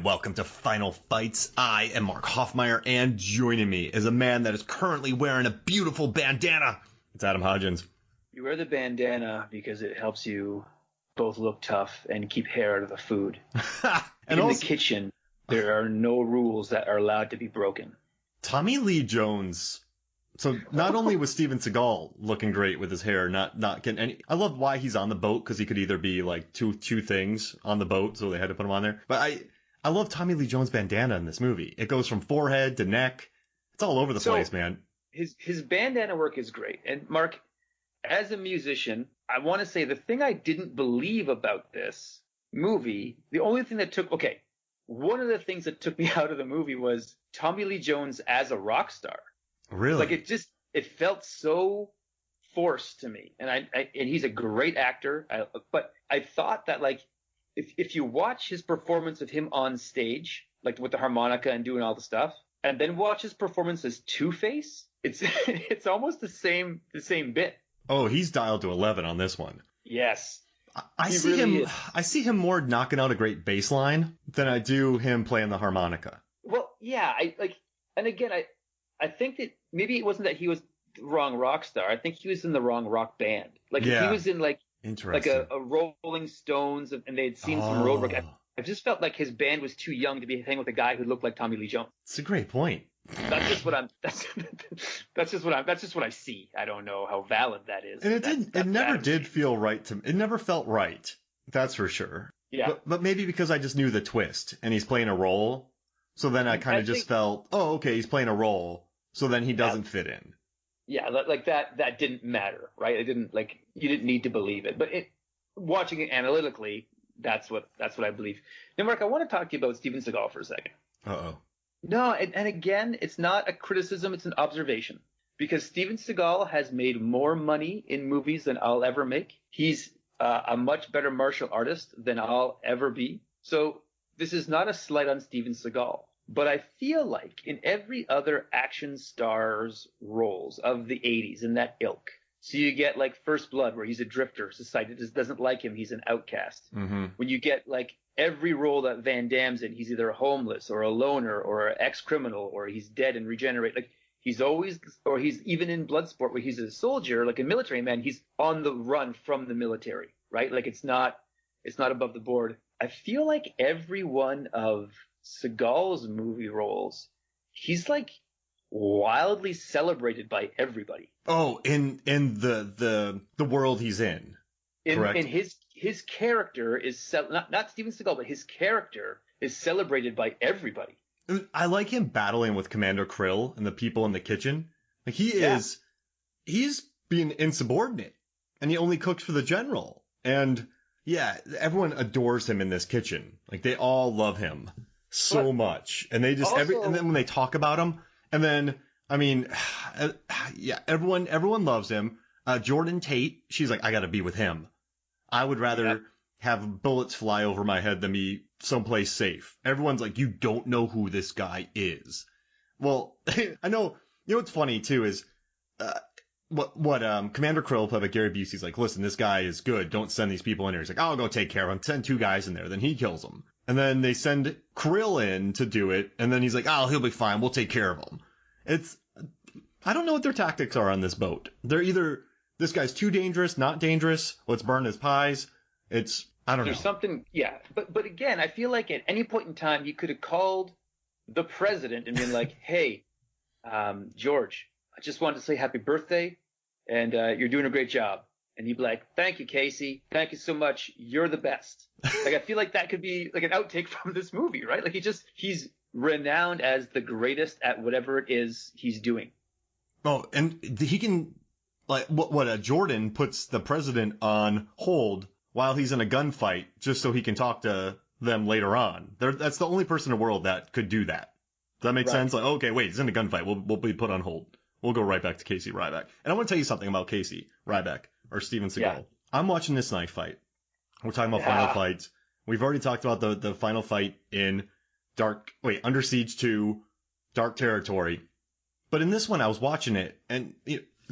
and welcome to Final Fights. I am Mark Hoffmeyer, and joining me is a man that is currently wearing a beautiful bandana. It's Adam Hodgins. You wear the bandana because it helps you both look tough and keep hair out of the food. And in also, the kitchen, there are no rules that are allowed to be broken. Tommy Lee Jones. So not only was Steven Seagal looking great with his hair, not getting any. I love why he's on the boat, because he could either be like two things on the boat, so they had to put him on there. But I love Tommy Lee Jones' bandana in this movie. It goes from forehead to neck. It's all over the place, man. His bandana work is great. And Mark, as a musician, I want to say the thing I didn't believe about this movie, one of the things that took me out of the movie was Tommy Lee Jones as a rock star. Really? Like it felt so forced to me. And he's a great actor. But I thought that like if you watch his performance of him on stage, like with the harmonica and doing all the stuff, and then watch his performance as Two-Face, it's almost the same bit. Oh, he's dialed to 11 on this one. Yes. I see him more knocking out a great bass line than I do him playing the harmonica. Well, yeah, I think that maybe it wasn't that he was the wrong rock star. I think he was in the wrong rock band. Like if he was in like a Rolling Stones and they had seen some road work. I just felt like his band was too young to be hanging with a guy who looked like Tommy Lee Jones. It's a great point. That's just what I see. I don't know how valid that is. And it never did feel right to me. It never felt right. That's for sure. Yeah. But maybe because I just knew the twist and he's playing a role. So then I kind of just felt, oh, okay, he's playing a role. So then he doesn't fit in. Yeah, like that didn't matter, right? It didn't, like, you didn't need to believe it. But watching it analytically, that's what I believe. Now, Mark, I want to talk to you about Steven Seagal for a second. Uh-oh. No, and again, it's not a criticism, it's an observation. Because Steven Seagal has made more money in movies than I'll ever make. He's a much better martial artist than I'll ever be. So this is not a slight on Steven Seagal. But I feel like in every other action star's roles of the 80s in that ilk, so you get like First Blood where he's a drifter, society just doesn't like him, he's an outcast. Mm-hmm. When you get like every role that Van Damme's in, he's either homeless or a loner or an ex-criminal or he's dead and regenerate. Like he's even in Bloodsport where he's a soldier, like a military man, he's on the run from the military, right? Like it's not above the board. I feel like every one of Seagal's movie roles, he's like wildly celebrated by everybody. Oh, in the world he's in. Correct. In his character is not Steven Seagal, but his character is celebrated by everybody. I like him battling with Commander Krill and the people in the kitchen. Like he's being insubordinate, and he only cooks for the general. And yeah, everyone adores him in this kitchen. Like they all love him so much, and they just and then when they talk about him, and then I mean, yeah, everyone loves him. Jordan Tate, she's like, I got to be with him. I would rather have bullets fly over my head than be someplace safe. Everyone's like, you don't know who this guy is. Well, I know. You know what's funny too is what Commander Krill played by Gary Busey's like, listen, this guy is good. Don't send these people in here. He's like, I'll go take care of him. Send 2 guys in there. Then he kills them. And then they send Krill in to do it. And then he's like, oh, he'll be fine. We'll take care of him. I don't know what their tactics are on this boat. They're either, this guy's too dangerous, not dangerous. Let's burn his pies. I don't know. There's something, yeah. But again, I feel like at any point in time, you could have called the president and been like, hey, George, I just wanted to say happy birthday. And you're doing a great job. And he'd be like, thank you, Casey. Thank you so much. You're the best. Like, I feel like that could be like an outtake from this movie, right? Like he's renowned as the greatest at whatever it is he's doing. Oh, and he can, like, Jordan puts the president on hold while he's in a gunfight just so he can talk to them later on. That's the only person in the world that could do that. Does that make sense? Like, okay, wait, he's in a gunfight. We'll be put on hold. We'll go right back to Casey Ryback. And I want to tell you something about Casey Ryback or Steven Seagal. Yeah. I'm watching this knife fight. We're talking about final fights. We've already talked about the final fight in Under Siege 2, Dark Territory. But in this one, I was watching it, and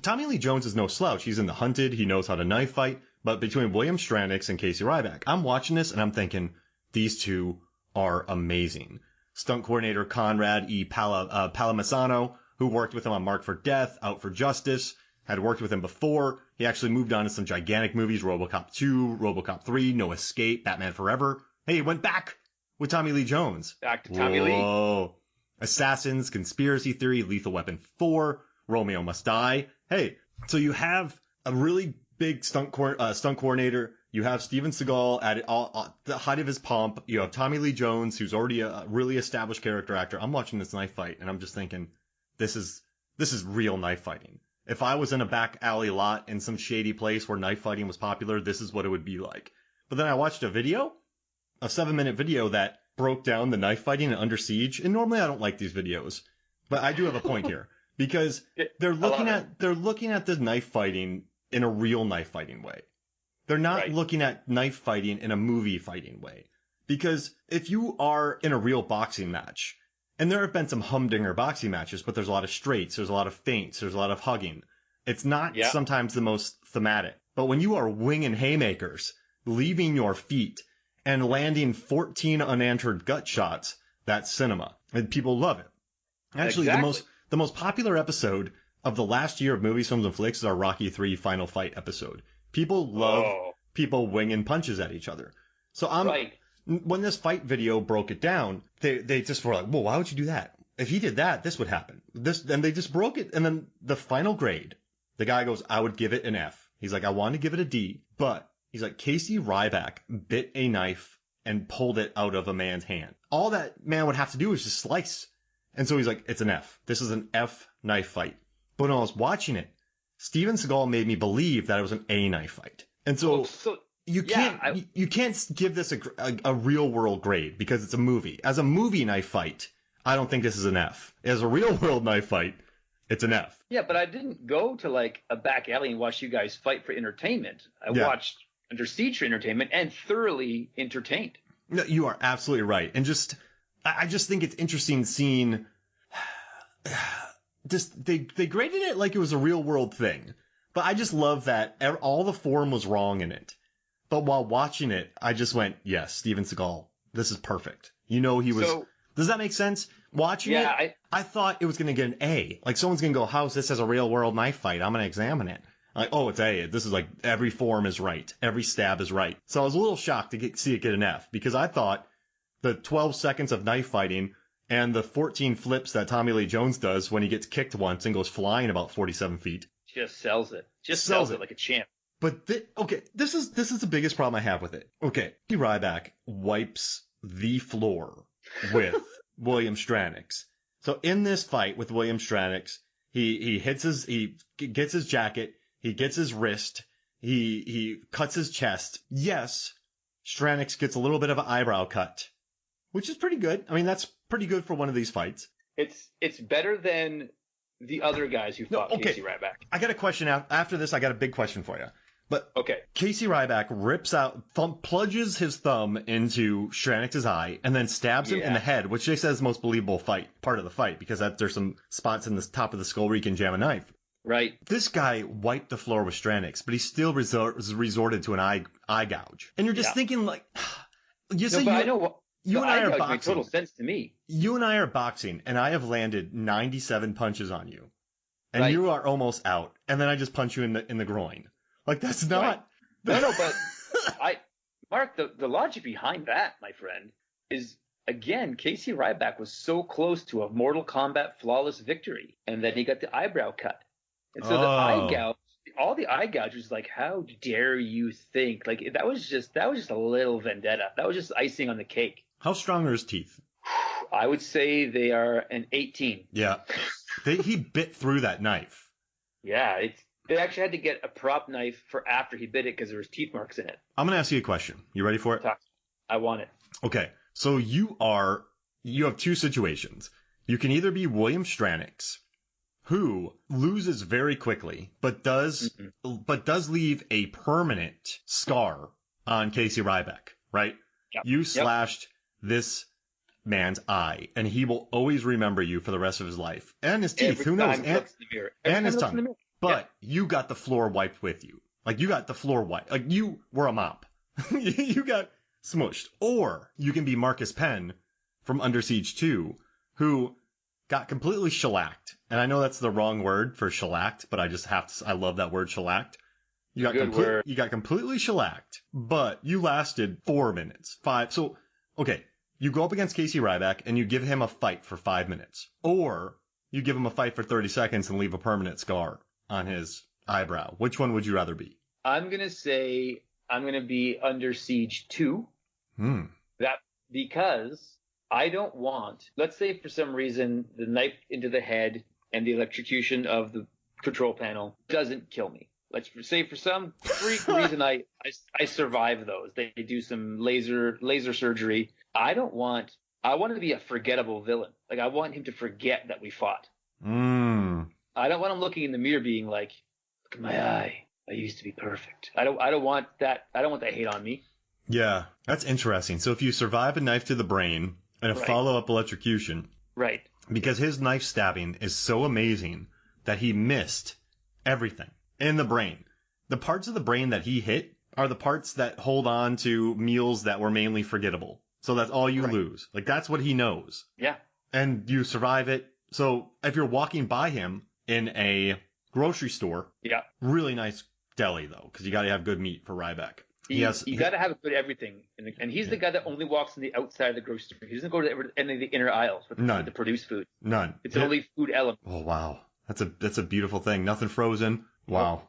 Tommy Lee Jones is no slouch. He's in The Hunted. He knows how to knife fight. But between William Stanix and Casey Ryback, I'm watching this, and I'm thinking, these two are amazing. Stunt coordinator Conrad E. Palamisano, who worked with him on Marked for Death, Out for Justice, had worked with him before. He actually moved on to some gigantic movies, RoboCop 2, RoboCop 3, No Escape, Batman Forever. Hey, he went back with Tommy Lee Jones. Back to Tommy Lee. Whoa. Assassins, Conspiracy Theory, Lethal Weapon 4, Romeo Must Die. Hey, so you have a really big stunt coordinator. You have Steven Seagal at the height of his pomp. You have Tommy Lee Jones, who's already a really established character actor. I'm watching this knife fight, and I'm just thinking, this is real knife fighting. If I was in a back alley lot in some shady place where knife fighting was popular, this is what it would be like. But then I watched a 7-minute video that broke down the knife fighting in Under Siege. And normally I don't like these videos, but I do have a point here because they're looking at the knife fighting in a real knife fighting way. They're not looking at knife fighting in a movie fighting way. Because if you are in a real boxing match, and there have been some humdinger boxing matches, but there's a lot of straights, there's a lot of feints, there's a lot of hugging. It's not sometimes the most thematic. But when you are winging haymakers, leaving your feet, and landing 14 unanswered gut shots, that's cinema. And people love it. Actually, the most popular episode of the last year of Movies, Films, and Flicks is our Rocky III Final Fight episode. People love people winging punches at each other. So when this fight video broke it down, they just were like, well, why would you do that? If he did that, this would happen. And they just broke it. And then the final grade, the guy goes, I would give it an F. He's like, I want to give it a D, but he's like, Casey Ryback bit a knife and pulled it out of a man's hand. All that man would have to do is just slice. And so he's like, it's an F. This is an F knife fight. But when I was watching it, Steven Seagal made me believe that it was an A knife fight. And so you can't give this a real world grade because it's a movie. As a movie knife fight, I don't think this is an F. As a real world knife fight, it's an F. Yeah, but I didn't go to like a back alley and watch you guys fight for entertainment. I watched Under Siege for entertainment and thoroughly entertained. No, you are absolutely right. And I just think it's interesting seeing they graded it like it was a real world thing. But I just love that all the form was wrong in it. But while watching it, I just went, yes, Steven Seagal, this is perfect. You know, he was. So, does that make sense? Watching it, I thought it was going to get an A. Like someone's going to go, how's this as a real world knife fight? I'm going to examine it. Like, oh, it's A. This is like every form is right. Every stab is right. So I was a little shocked to see it get an F because I thought the 12 seconds of knife fighting and the 14 flips that Tommy Lee Jones does when he gets kicked once and goes flying about 47 feet. Just sells it. Sells it like a champ. But this is the biggest problem I have with it. Okay, Ryback wipes the floor with William Stanix. So in this fight with William Stanix, he gets his jacket, he gets his wrist, he cuts his chest. Yes, Stranix gets a little bit of an eyebrow cut, which is pretty good. I mean, that's pretty good for one of these fights. It's better than the other guys who fought Casey Ryback. I got a question after this. I got a big question for you. But Casey Ryback plunges his thumb into Stranix's eye and then stabs him in the head, which they say is the most believable part of the fight because there's some spots in the top of the skull where you can jam a knife. Right. This guy wiped the floor with Stranix, but he still resorted to an eye gouge. And you're just thinking like, you and I are boxing. Makes total sense to me. You and I are boxing, and I have landed 97 punches on you, and you are almost out, and then I just punch you in the groin. Like that's not. Right. No, but Mark, the logic behind that, my friend, is again Casey Ryback was so close to a Mortal Kombat flawless victory, and then he got the eyebrow cut, and so the eye gouge. All the eye gouge was like, how dare you think? Like that was just a little vendetta. That was just icing on the cake. How strong are his teeth? I would say they are an 18. Yeah. He bit through that knife. Yeah. They actually had to get a prop knife for after he bit it because there was teeth marks in it. I'm going to ask you a question. You ready for it? I want it. Okay. So you have two situations. You can either be William Stanix, who loses very quickly, but does leave a permanent scar on Casey Ryback, right? Yep. You slashed this man's eye, and he will always remember you for the rest of his life. And his teeth, who knows? And his tongue. But you got the floor wiped with you. Like, you got the floor wiped. Like, you were a mop. You got smushed. Or you can be Marcus Penn from Under Siege 2, who got completely shellacked. And I know that's the wrong word for shellacked, but I love that word, shellacked. You got completely shellacked, but you lasted 4 minutes. 5. So, okay, you go up against Casey Ryback and you give him a fight for 5 minutes. Or you give him a fight for 30 seconds and leave a permanent scar on his eyebrow. Which one would you rather be? I'm going to say I'm going to be Under Siege 2. That because I don't want, let's say for some reason, the knife into the head and the electrocution of the control panel doesn't kill me. Let's say for some freak reason I survive those. They do some laser surgery. I want to be a forgettable villain. Like, I want him to forget that we fought. I don't want him looking in the mirror being like, look at my eye. I used to be perfect. I don't want that. I don't want that hate on me. Yeah, that's interesting. So if you survive a knife to the brain and a follow-up electrocution. Right. Because his knife stabbing is so amazing that he missed everything in the brain. The parts of the brain that he hit are the parts that hold on to meals that were mainly forgettable. So that's all you lose. Like, that's what he knows. Yeah. And you survive it. So if you're walking by him in a grocery store, really nice deli, though, because you got to have good meat for Ryback. You got to have a good everything. And he's the guy that only walks on the outside of the grocery store. He doesn't go to any of the inner aisles with the produce food. None. It's only food element. Oh, wow. That's a beautiful thing. Nothing frozen. Wow.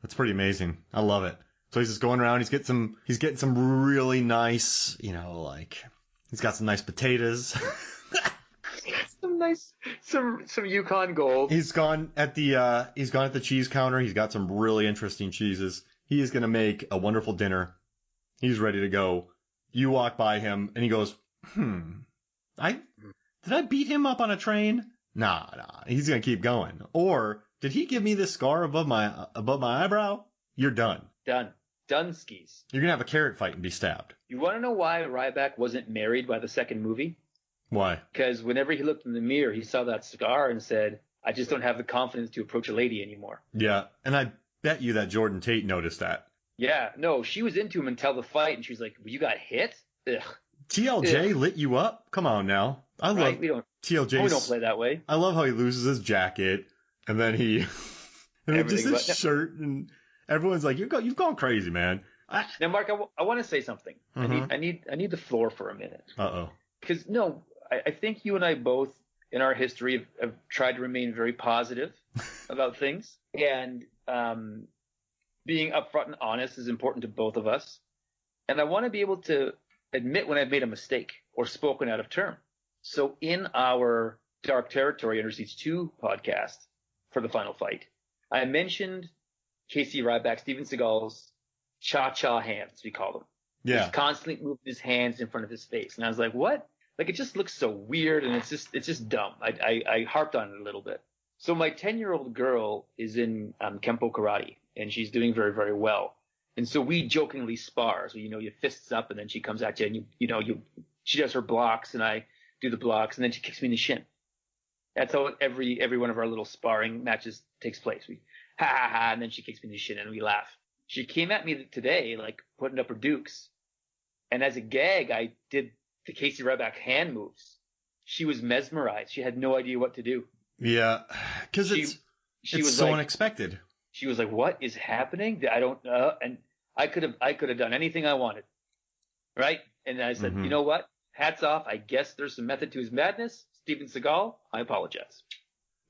That's pretty amazing. I love it. So he's just going around. He's getting some really nice, he's got some nice potatoes. some Yukon Gold. He's gone at the cheese counter. He's got some really interesting cheeses. He is going to make a wonderful dinner. He's ready to go. You walk by him and he goes, did I beat him up on a train? Nah. He's going to keep going. Or did he give me this scar above my eyebrow? You're done. Done skis. You're going to have a carrot fight and be stabbed. You want to know why Ryback wasn't married by the second movie? Why? Because whenever he looked in the mirror, he saw that scar and said, I just don't have the confidence to approach a lady anymore. Yeah, and I bet you that Jordan Tate noticed that. Yeah, no, she was into him until the fight, and she was like, well, you got hit? Ugh. TLJ lit you up? Come on now. I love TLJ. We don't play that way. I love how he loses his jacket, and then just his shirt, and everyone's like, you've gone crazy, man. Now, Mark, I want to say something. Mm-hmm. I need the floor for a minute. Uh-oh. Because, I think you and I both, in our history, have tried to remain very positive about things. And being upfront and honest is important to both of us. And I want to be able to admit when I've made a mistake or spoken out of turn. So in our Dark Territory Under Siege 2 podcast for the final fight, I mentioned Casey Ryback, Steven Seagal's cha-cha hands, we call them. Yeah. He's constantly moving his hands in front of his face. And I was like, what? Like, it just looks so weird, and it's just dumb. I harped on it a little bit. So my 10-year-old girl is in Kempo Karate, and she's doing very, very well. And so we jokingly spar. So, you fists up, and then she comes at you, and she does her blocks, and I do the blocks, and then she kicks me in the shin. That's how every one of our little sparring matches takes place. We ha, and then she kicks me in the shin, and we laugh. She came at me today, like, putting up her dukes. And as a gag, I did the Casey Ryback hand moves. She was mesmerized. She had no idea what to do. Yeah, because it's so unexpected. She was like, "What is happening? I don't know." And I could have done anything I wanted, right? And I said, You know what? Hats off. I guess there's some method to his madness. Steven Seagal, I apologize.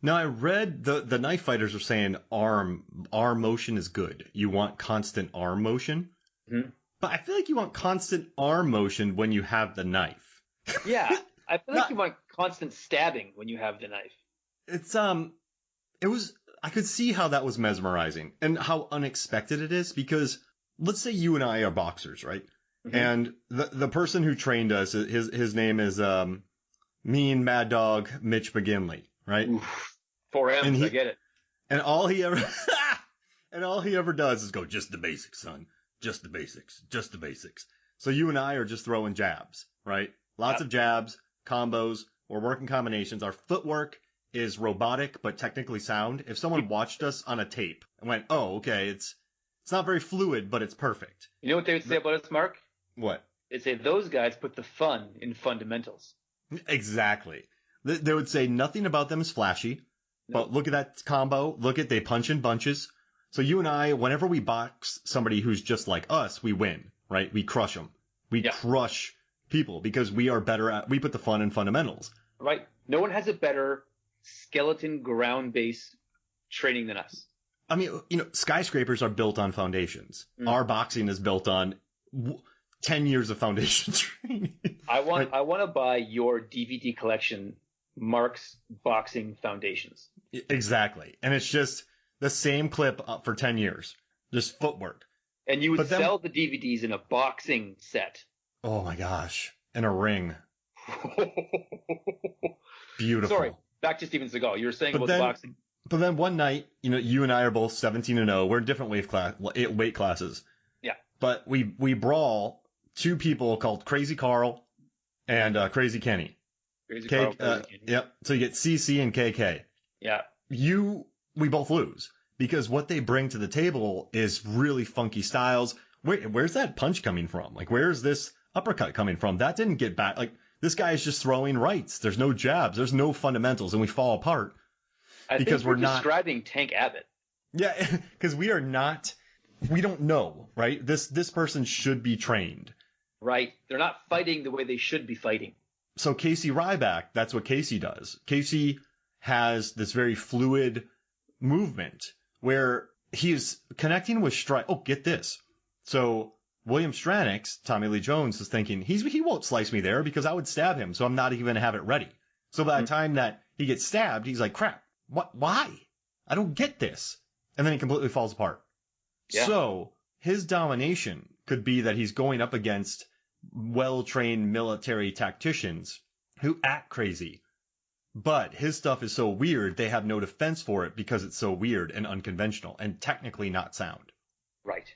Now, I read the knife fighters are saying arm motion is good. You want constant arm motion. Mm-hmm. But I feel like you want constant arm motion when you have the knife. Yeah, I feel like you want constant stabbing when you have the knife. I could see how that was mesmerizing and how unexpected it is, because let's say you and I are boxers, right? Mm-hmm. And the person who trained us, his name is Mean Mad Dog Mitch McGinley, right? Oof. 4 M's, I get it. And all he ever does is go, just the basics, son. Just the basics. Just the basics. So you and I are just throwing jabs, right? Lots of jabs, combos, we're working combinations. Our footwork is robotic, but technically sound. If someone watched us on a tape and went, oh, okay, it's not very fluid, but it's perfect. You know what they would say about us, Mark? What? They'd say those guys put the fun in fundamentals. Exactly. They would say nothing about them is flashy, but look at that combo. Look at they punch in bunches. So you and I, whenever we box somebody who's just like us, we win, right? We crush them. We crush people because we are better at, we put the fun in fundamentals. Right. No one has a better skeleton ground-based training than us. I mean, skyscrapers are built on foundations. Our boxing is built on 10 years of foundation training. I want to buy your DVD collection, Mark's Boxing Foundations. Exactly. And it's just the same clip for 10 years. Just footwork. And you would sell the DVDs in a boxing set. Oh my gosh. And a ring. Beautiful. Sorry. Back to Steven Seagal. You were saying about the boxing. But then one night, you and I are both 17-0. We're in different weight classes. Yeah. But we brawl two people called Crazy Carl and Crazy Kenny. Crazy Carl, Crazy Kenny. Yep. So you get CC and KK. Yeah. We both lose because what they bring to the table is really funky styles. Where's that punch coming from? Like, where's this uppercut coming from? That didn't get back. Like, this guy is just throwing rights. There's no jabs. There's no fundamentals, and we fall apart. Because we're not describing Tank Abbott. Yeah, because we don't know, right? This person should be trained. Right. They're not fighting the way they should be fighting. So Casey Ryback, that's what Casey does. Casey has this very fluid movement where he is connecting with strike. Oh, get this. So William Stanix, Tommy Lee Jones, is thinking he won't slice me there because I would stab him, so I'm not even going to have it ready. So by the time that he gets stabbed, he's like, crap, what? Why? I don't get this. And then he completely falls apart. Yeah. So his domination could be that he's going up against well-trained military tacticians who act crazy. But his stuff is so weird, they have no defense for it because it's so weird and unconventional and technically not sound. Right.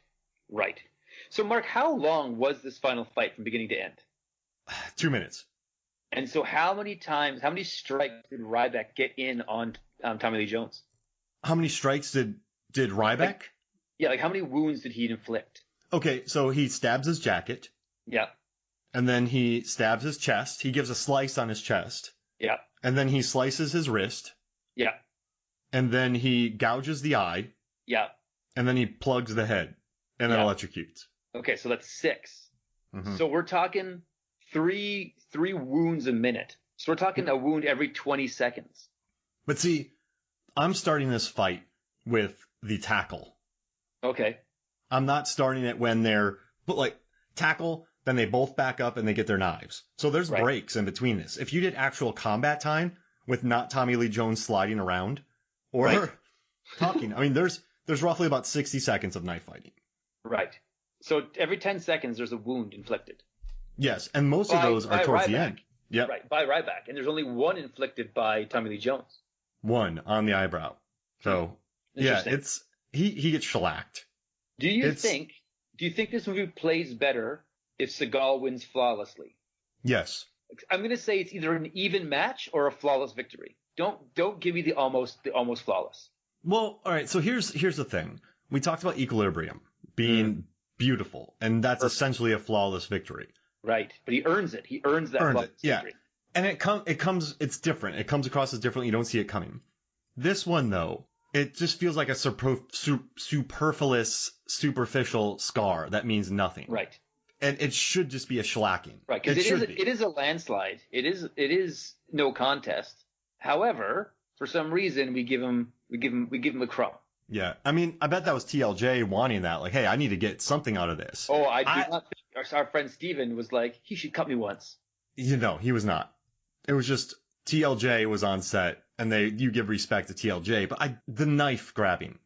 Right. So, Mark, how long was this final fight from beginning to end? 2 minutes. And so how many strikes did Ryback get in on Tommy Lee Jones? How many strikes did Ryback? Like how many wounds did he inflict? Okay, so he stabs his jacket. Yeah. And then he stabs his chest. He gives a slice on his chest. Yeah. And then he slices his wrist. Yeah. And then he gouges the eye. Yeah. And then he plugs the head and then electrocutes. Okay, so that's 6. Mm-hmm. So we're talking three wounds a minute. So we're talking a wound every 20 seconds. But see, I'm starting this fight with the tackle. Okay. I'm not starting it when they're tackle, then they both back up and they get their knives. So there's breaks in between this. If you did actual combat time with not Tommy Lee Jones sliding around or talking, I mean, there's roughly about 60 seconds of knife fighting. Right. So every 10 seconds there's a wound inflicted. Yes, and most of those are towards the end. Yeah. Right, by Ryback. And there's only one inflicted by Tommy Lee Jones. One on the eyebrow. So, yeah, he gets shellacked. Do you think this movie plays better if Seagal wins flawlessly? Yes. I'm going to say it's either an even match or a flawless victory. Don't give me the almost flawless. Well, all right, so here's the thing. We talked about equilibrium being beautiful, and that's essentially a flawless victory. Right, but he earns it. He earns that flawless victory. And it's different. It comes across as different. You don't see it coming. This one, though, it just feels like a superfluous, superficial scar that means nothing. Right. And it should just be a shellacking. Right, because it is a landslide. It is no contest. However, for some reason, we give him a crumb. Yeah, I mean, I bet that was TLJ wanting that. Like, hey, I need to get something out of this. Oh, I do not think our friend Steven was like, he should cut me once. He was not. It was just TLJ was on set, and you give respect to TLJ. But the knife grabbing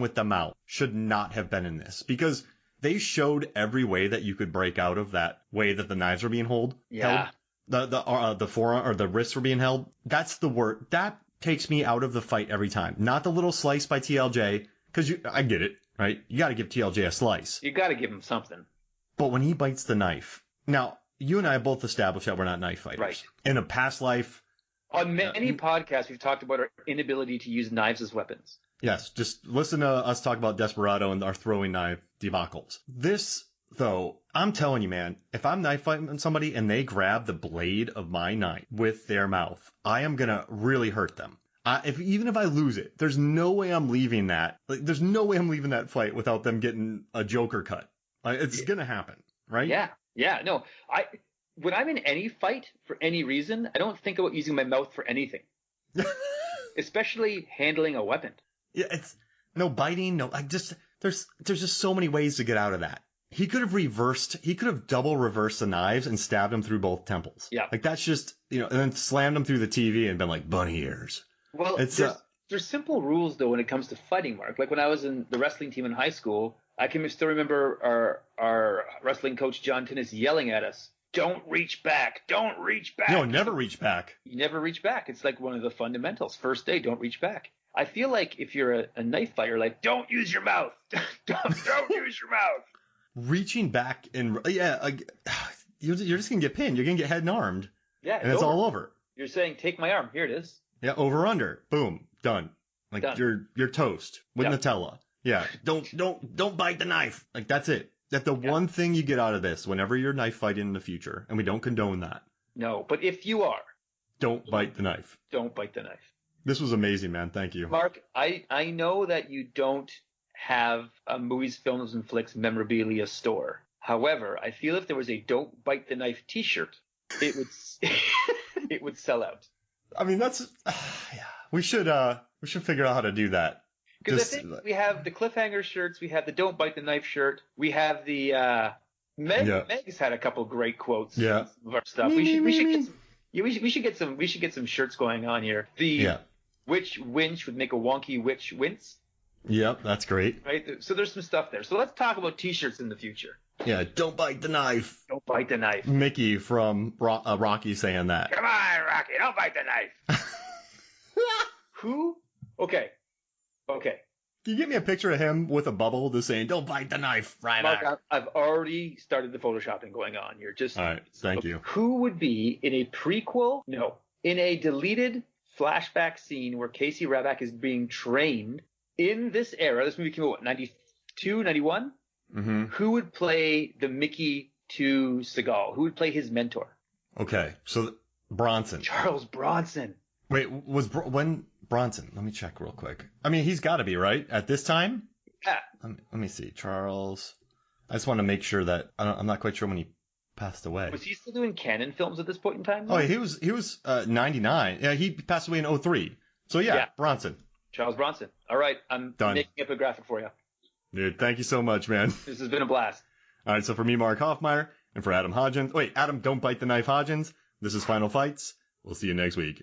with the mouth should not have been in this because they showed every way that you could break out of that way that the knives were being held. Yeah. The forearm or the wrists were being held. That's the word that takes me out of the fight every time. Not the little slice by TLJ, because I get it, right? You got to give TLJ a slice. You got to give him something. But when he bites the knife, now you and I both established that we're not knife fighters. Right. In a past life, on many podcasts, we've talked about our inability to use knives as weapons. Yes, just listen to us talk about Desperado and our throwing knife debacles. This though, I'm telling you, man, if I'm knife fighting somebody and they grab the blade of my knife with their mouth, I am going to really hurt them. Even if I lose it, there's no way I'm leaving that. Like, there's no way I'm leaving that fight without them getting a Joker cut. It's going to happen, right? Yeah. No, when I'm in any fight for any reason, I don't think about using my mouth for anything, especially handling a weapon. Yeah, it's no biting, there's just so many ways to get out of that. He could have double reversed the knives and stabbed him through both temples. Yeah. Like that's just, and then slammed him through the TV and been like bunny ears. Well, there's simple rules though when it comes to fighting, Mark. Like when I was in the wrestling team in high school, I can still remember our wrestling coach John Tinnis yelling at us, "Don't reach back! Don't reach back!" No, never reach back. You never reach back. It's like one of the fundamentals. First day, don't reach back. I feel like if you're a knife fighter, like don't use your mouth. don't use your mouth. Reaching back and you're just gonna get pinned. You're gonna get head and armed. Yeah, and it's all over. You're saying, take my arm. Here it is. Yeah, over under. Boom. Done. Like done. You're toast with Nutella. Yeah. Don't bite the knife. Like that's it. That's the one thing you get out of this whenever you're knife fighting in the future, and we don't condone that. No, but if you are, don't bite the knife. Don't bite the knife. This was amazing, man. Thank you. Mark, I know that you don't have a movies, films, and flicks memorabilia store. However, I feel if there was a "Don't Bite the Knife" T-shirt, it would it would sell out. I mean, that's we should figure out how to do that. Because I think we have the cliffhanger shirts, we have the "Don't Bite the Knife" shirt, we have the Meg's had a couple great quotes. Yeah. Of our stuff. We should get some shirts going on here. Which winch would make a wonky witch wince? Yep, that's great. Right. So there's some stuff there. So let's talk about T-shirts in the future. Yeah, don't bite the knife. Don't bite the knife. Mickey from Rocky saying that. Come on, Rocky, don't bite the knife. Who? Okay. Can you get me a picture of him with a bubble just saying, "Don't bite the knife"? Right. Mark, I've already started the photoshopping going on. You're just. All right. Thank you. Who would be in a prequel? No, in a deleted flashback scene where Casey Ryback is being trained in this era? This movie came out, what, 92, 91? Mm-hmm. Who would play the Mickey to Seagal? Who would play his mentor? Okay, so Bronson. Charles Bronson. Wait, when Bronson? Let me check real quick. I mean, he's got to be, right? At this time? Yeah. Let me see. Charles. I just want to make sure that I'm not quite sure when he passed away. Was he still doing canon films at this point in time? Oh, he was 99. Yeah, he passed away in 03. So yeah, Bronson. Charles Bronson. All right, I'm making up a graphic for you. Dude, thank you so much, man. This has been a blast. All right, so for me, Mark Hoffmeyer, and for Adam Hodgins. Wait, Adam, don't bite the knife, Hodgins. This is Final Fights. We'll see you next week.